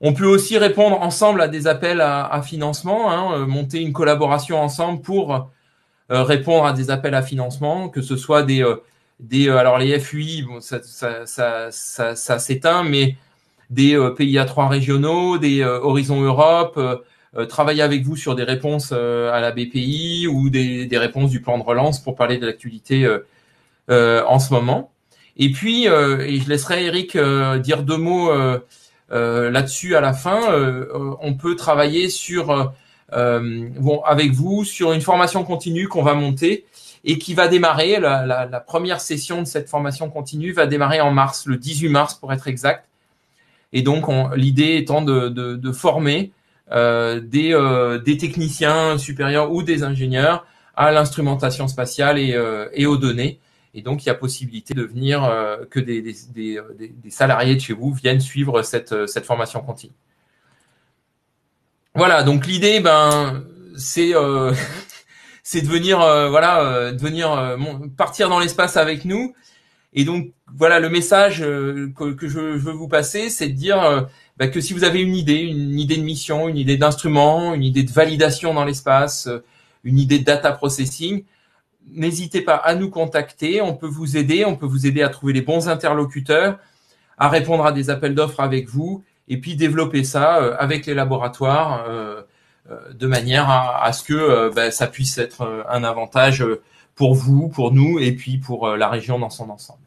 On peut aussi répondre ensemble à des appels à financement, monter une collaboration ensemble pour répondre à des appels à financement, que ce soit alors les FUI, bon, ça s'éteint, mais des PIA 3 régionaux, des Horizon Europe, travailler avec vous sur des réponses à la BPI ou des réponses du plan de relance pour parler de l'actualité en ce moment. Et puis, et je laisserai Eric dire deux mots là-dessus à la fin. On peut travailler avec vous sur une formation continue qu'on va monter et qui va démarrer. La première session de cette formation continue va démarrer en mars, le 18 mars pour être exact. Et donc, l'idée étant de former des techniciens supérieurs ou des ingénieurs à l'instrumentation spatiale et aux données. Et donc, il y a possibilité de venir que des salariés de chez vous viennent suivre cette formation continue. Voilà, donc l'idée, c'est c'est de venir partir dans l'espace avec nous. Et donc voilà, le message que je veux vous passer, c'est de dire que si vous avez une idée de mission, une idée d'instrument, une idée de validation dans l'espace, une idée de data processing, n'hésitez pas à nous contacter. On peut vous aider à trouver les bons interlocuteurs, à répondre à des appels d'offres avec vous, et puis développer ça avec les laboratoires de manière à ce que ça puisse être un avantage pour vous, pour nous, et puis pour la région dans son ensemble.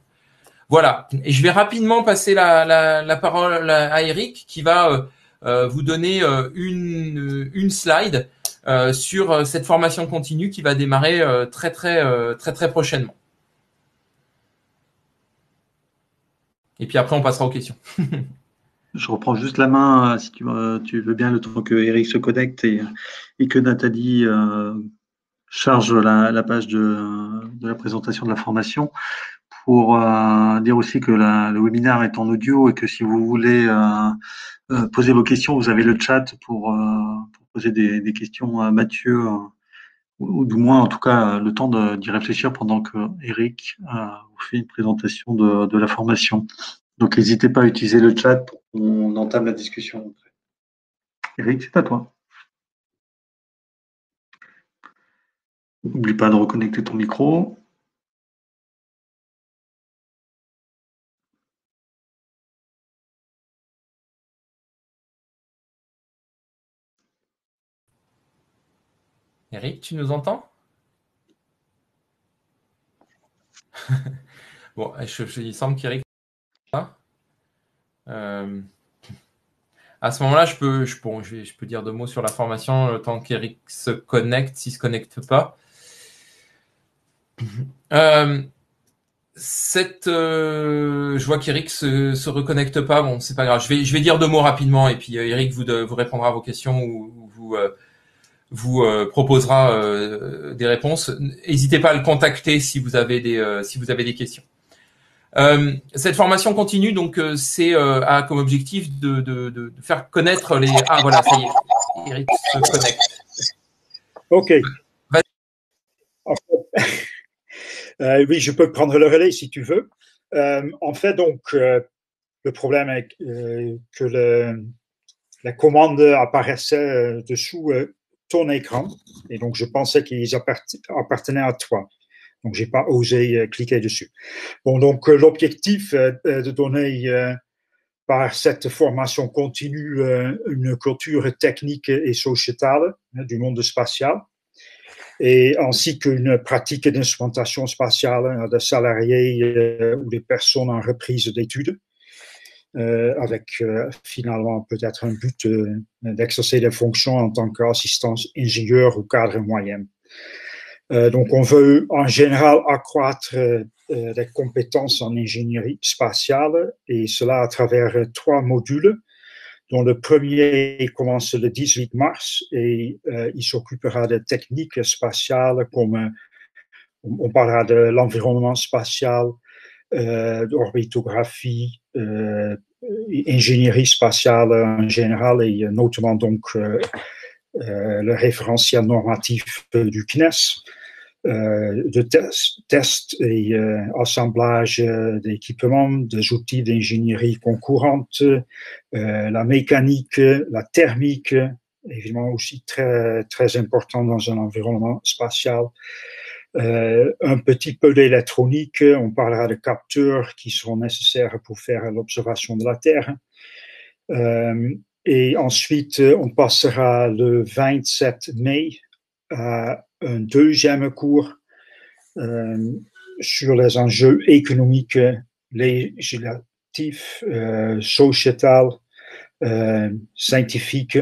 Voilà. Et je vais rapidement passer la parole à Eric qui va vous donner une slide sur cette formation continue qui va démarrer très prochainement. Et puis après, on passera aux questions.
Je reprends juste la main, si tu veux bien, le temps que Eric se connecte et que Nathalie charge la page de la présentation de la formation, pour dire aussi que le webinaire est en audio et que si vous voulez poser vos questions, vous avez le chat pour poser des questions à Mathieu, ou du moins en tout cas le temps d'y réfléchir pendant que Eric vous fait une présentation de la formation. Donc n'hésitez pas à utiliser le chat pour qu'on entame la discussion. Eric, c'est à toi. N'oublie pas de reconnecter ton micro.
Eric, tu nous entends? Bon, il semble qu'Eric pas. À ce moment-là, je peux dire 2 mots sur la formation le temps qu'Eric se connecte, s'il ne se connecte pas. Je vois qu'Eric se reconnecte pas. Bon, c'est pas grave. Je vais dire 2 mots rapidement et puis Eric vous répondra à vos questions ou vous proposera des réponses. N'hésitez pas à le contacter si vous avez des questions. Cette formation continue, donc a comme objectif de faire connaître les. Ah voilà, ça y est, Eric se connecte.
Ok. En fait, oui, je peux prendre le relais si tu veux. En fait, donc, le problème est que la commande apparaissait dessous ton écran, et donc je pensais qu'ils appartenaient à toi. Donc, j'ai pas osé cliquer dessus. Bon, donc l'objectif est de donner par cette formation continue une culture technique et sociétale du monde spatial, et ainsi qu'une pratique d'instrumentation spatiale des salariés ou des personnes en reprise d'études, avec finalement peut-être un but d'exercer des fonctions en tant qu'assistant ingénieur ou cadre moyen. Donc, on veut en général accroître les compétences en ingénierie spatiale, et cela à travers 3 modules, dont le premier commence le 18 mars et il s'occupera de techniques spatiales comme on parlera de l'environnement spatial, d'orbitographie, ingénierie spatiale en général, et notamment donc le référentiel normatif du CNES, de tests et assemblage d'équipements, des outils d'ingénierie concurrente, la mécanique, la thermique, évidemment aussi très, très important dans un environnement spatial. Un petit peu d'électronique, on parlera de capteurs qui seront nécessaires pour faire l'observation de la Terre. Et ensuite, on passera le 27 mai à un deuxième cours sur les enjeux économiques, législatifs, sociétals, scientifiques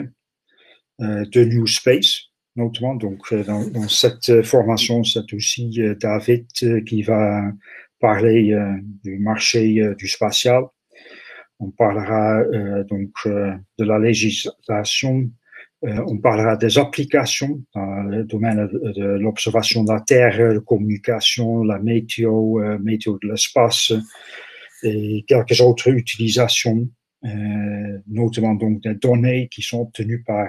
de New Space, notamment. Donc, dans cette formation, c'est aussi David qui va parler du marché du spatial. On parlera donc de la législation. On parlera des applications dans le domaine de l'observation de la Terre, la communication, la météo de l'espace et quelques autres utilisations, notamment donc des données qui sont obtenues par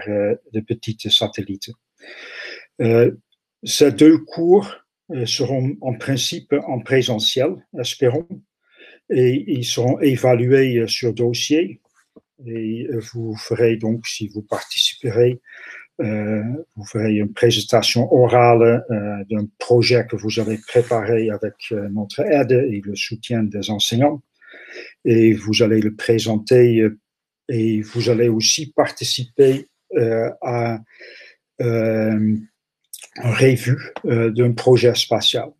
des petits satellites. Ces 2 cours seront en principe en présentiel, espérons, et ils seront évalués sur dossier. Et vous ferez donc, si vous participerez, vous ferez une présentation orale d'un projet que vous avez préparé avec notre aide et le soutien des enseignants. Et vous allez le présenter et vous allez aussi participer à une revue d'un projet spatial.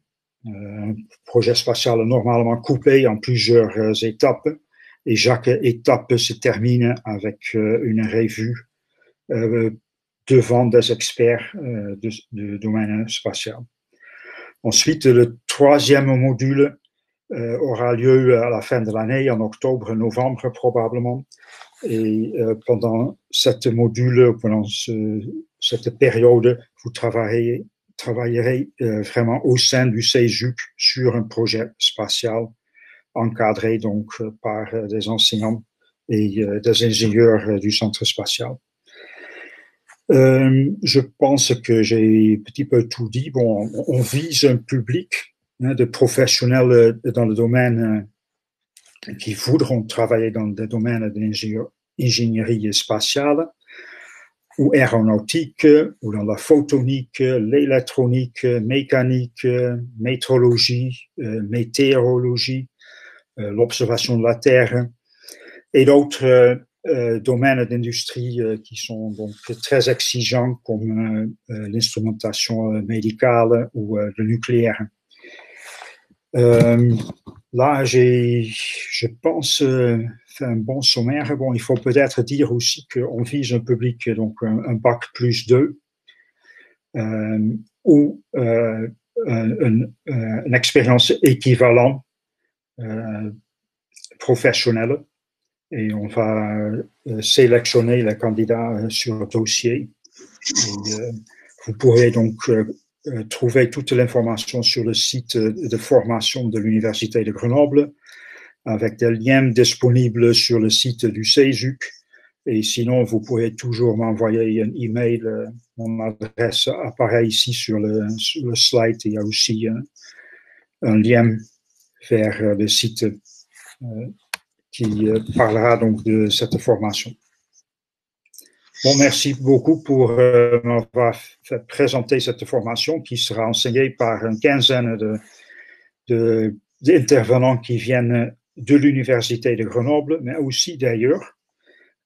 Un projet spatial est normalement coupé en plusieurs étapes, et chaque étape se termine avec une revue devant des experts du domaine spatial. Ensuite, le 3e module aura lieu à la fin de l'année, en octobre, novembre probablement. Et pendant cette module, pendant cette période, vous travaillerez vraiment au sein du CESUC sur un projet spatial encadré donc par des enseignants et des ingénieurs du centre spatial. Je pense que j'ai un petit peu tout dit. Bon, on vise un public de professionnels dans le domaine qui voudront travailler dans le domaine de l'ingénierie spatiale ou aéronautique, ou dans la photonique, l'électronique, mécanique, météorologie, météorologie, l'observation de la Terre et d'autres domaines d'industrie qui sont donc très exigeants comme l'instrumentation médicale ou le nucléaire. Là, je pense, fait un bon sommaire. Bon, il faut peut-être dire aussi qu'on vise un public, donc un bac plus 2, ou une expérience équivalente professionnelle. Et on va sélectionner les candidats sur le dossier. Et, vous pourrez donc trouver toute l'information sur le site de formation de l'Université de Grenoble, avec des liens disponibles sur le site du CESUC. Et sinon, vous pouvez toujours m'envoyer un email. Mon adresse apparaît ici sur le slide. Il y a aussi un lien vers le site qui parlera donc de cette formation. Bon, merci beaucoup pour m'avoir fait présenter cette formation qui sera enseignée par une quinzaine d'intervenants qui viennent de l'Université de Grenoble, mais aussi d'ailleurs,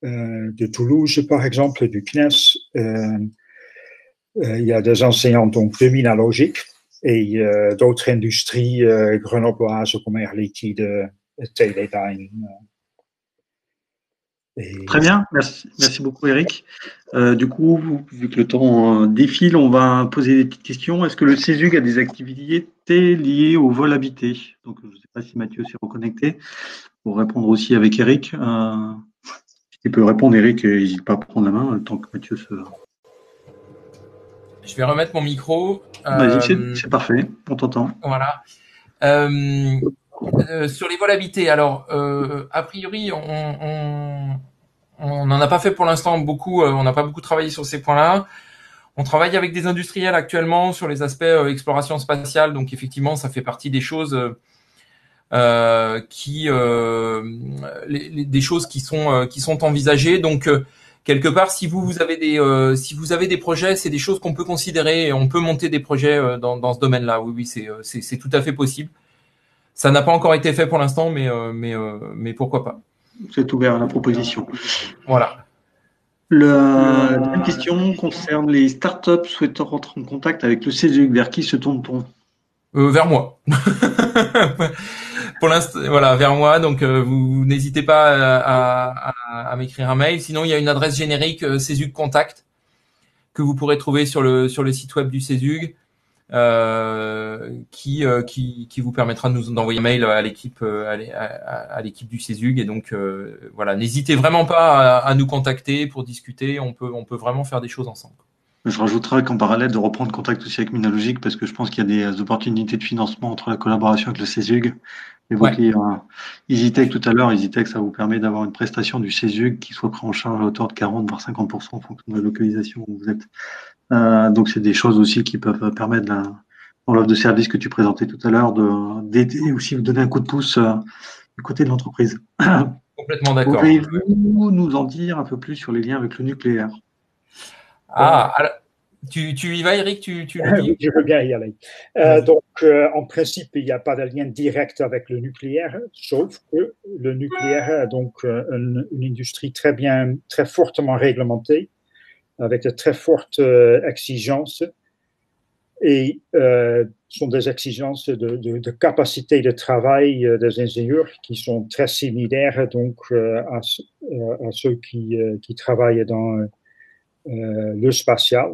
de Toulouse par exemple, du CNES. Il y a des enseignants donc de minalogique et d'autres industries grenobloises comme Air Liquide, Teledyne.
Très bien, merci beaucoup Eric. Du coup, vu que le temps défile, on va poser des petites questions. Est-ce que le CESUG a des activités liées au vol habité? Donc, je ne sais pas si Mathieu s'est reconnecté pour répondre aussi avec Eric. Si tu peux répondre, Eric, n'hésite pas à prendre la main tant que Mathieu se...
Je vais remettre mon micro.
Vas-y, c'est parfait, on t'entend.
Voilà. Sur les vols habités, alors a priori on n'en a pas fait pour l'instant beaucoup, on n'a pas beaucoup travaillé sur ces points-là. On travaille avec des industriels actuellement sur les aspects exploration spatiale, donc effectivement ça fait partie des choses des choses qui sont envisagées. Donc quelque part, si vous avez des projets, c'est des choses qu'on peut considérer et on peut monter des projets dans ce domaine-là. Oui, c'est tout à fait possible. Ça n'a pas encore été fait pour l'instant, mais pourquoi pas.
C'est ouvert à la proposition.
Voilà.
La deuxième question concerne les startups souhaitant rentrer en contact avec le CESUG. Vers qui se tourne-t-on?
Vers moi. Pour l'instant, voilà, vers moi. Donc, vous n'hésitez pas à m'écrire un mail. Sinon, il y a une adresse générique CESUG Contact que vous pourrez trouver sur le site web du CESUG. Qui vous permettra d'envoyer un mail à l'équipe à l'équipe du CESUG. Et donc voilà, n'hésitez vraiment pas à nous contacter pour discuter. On peut vraiment faire des choses ensemble.
Je rajouterai qu'en parallèle de reprendre contact aussi avec Minalogic, parce que je pense qu'il y a des opportunités de financement entre la collaboration avec le CESUG. Évoqué EasyTech tout à l'heure. EasyTech, ça vous permet d'avoir une prestation du CESUG qui soit prise en charge à hauteur de 40 voire 50% en fonction de la localisation où vous êtes. Donc c'est des choses aussi qui peuvent permettre dans l'offre de service que tu présentais tout à l'heure d'aider aussi, vous donner un coup de pouce du côté de l'entreprise.
Complètement d'accord.
Pouvez-vous nous en dire un peu plus sur les liens avec le nucléaire?
Alors, tu y vas, Eric, tu le dis?
Oui, je veux bien y aller. Donc, en principe, il n'y a pas de lien direct avec le nucléaire, sauf que le nucléaire a donc une industrie très fortement réglementée, avec de très fortes exigences, et sont des exigences de capacité de travail des ingénieurs qui sont très similaires donc à ceux qui travaillent dans le spatial.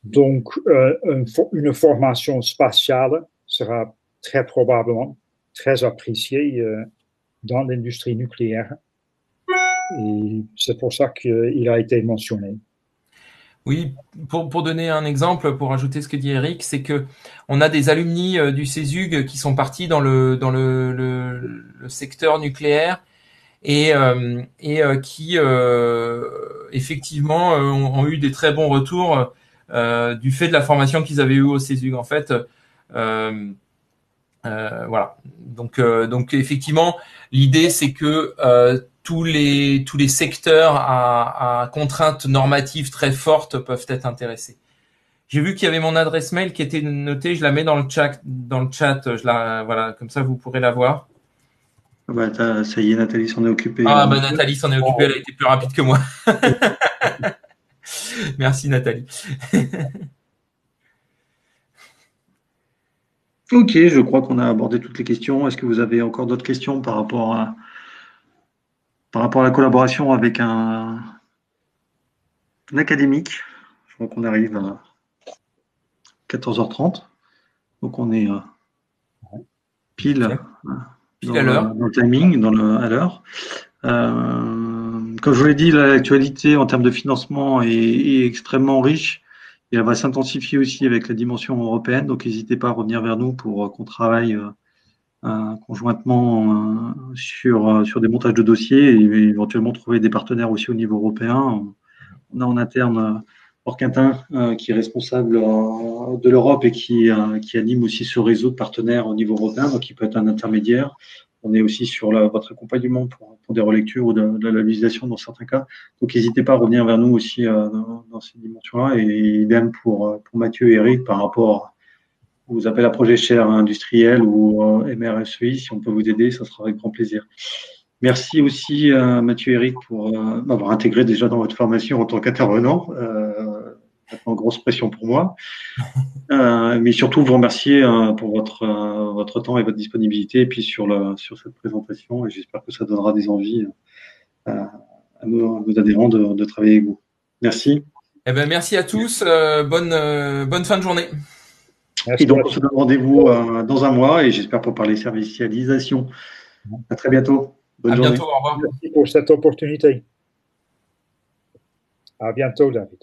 Donc, une formation spatiale sera très probablement très apprécié dans l'industrie nucléaire. Et c'est pour ça qu'il a été mentionné.
Oui, pour donner un exemple, pour ajouter ce que dit Eric, c'est que on a des alumni du CESUG qui sont partis dans le secteur nucléaire et qui effectivement ont eu des très bons retours du fait de la formation qu'ils avaient eue au CESUG. En fait, voilà. Donc effectivement, l'idée c'est que tous les secteurs à contraintes normatives très fortes peuvent être intéressés. J'ai vu qu'il y avait mon adresse mail qui était notée, je la mets dans le chat, voilà, comme ça vous pourrez la voir.
Bah, ça y est, Nathalie s'en est occupée.
Ah bah Nathalie s'en est occupée, elle a été plus rapide que moi. Merci Nathalie.
Ok, je crois qu'on a abordé toutes les questions. Est-ce que vous avez encore d'autres questions par rapport à la collaboration avec un académique? Je crois qu'on arrive à 14h30. Donc on est pile
à l'heure.
Dans le timing, à l'heure. Comme je vous l'ai dit, l'actualité en termes de financement est extrêmement riche et elle va s'intensifier aussi avec la dimension européenne. Donc n'hésitez pas à revenir vers nous pour qu'on travaille conjointement sur des montages de dossiers et éventuellement trouver des partenaires aussi au niveau européen. On a en interne Orquintin qui est responsable de l'Europe et qui anime aussi ce réseau de partenaires au niveau européen, donc il peut être un intermédiaire. On est aussi sur votre accompagnement pour des relectures ou de la labellisation dans certains cas. Donc n'hésitez pas à revenir vers nous aussi dans ces dimensions-là, et idem pour Mathieu et Eric par rapport aux appels à projets chers industriels ou MRSEI. Si on peut vous aider, ça sera avec grand plaisir. Merci aussi Mathieu et Eric pour m'avoir intégré déjà dans votre formation en tant qu'intervenant. Maintenant, grosse pression pour moi. Mais surtout, vous remercier pour votre temps et votre disponibilité et puis sur cette présentation. Et j'espère que ça donnera des envies à nos adhérents de travailler avec vous. Merci.
Eh ben, merci à tous. Bonne fin de journée.
Merci.
Et donc, on se donne rendez-vous dans un mois et j'espère pour parler servicialisation. À très bientôt. Bonne journée.
Bientôt, au revoir.
Merci pour cette opportunité. À bientôt, David.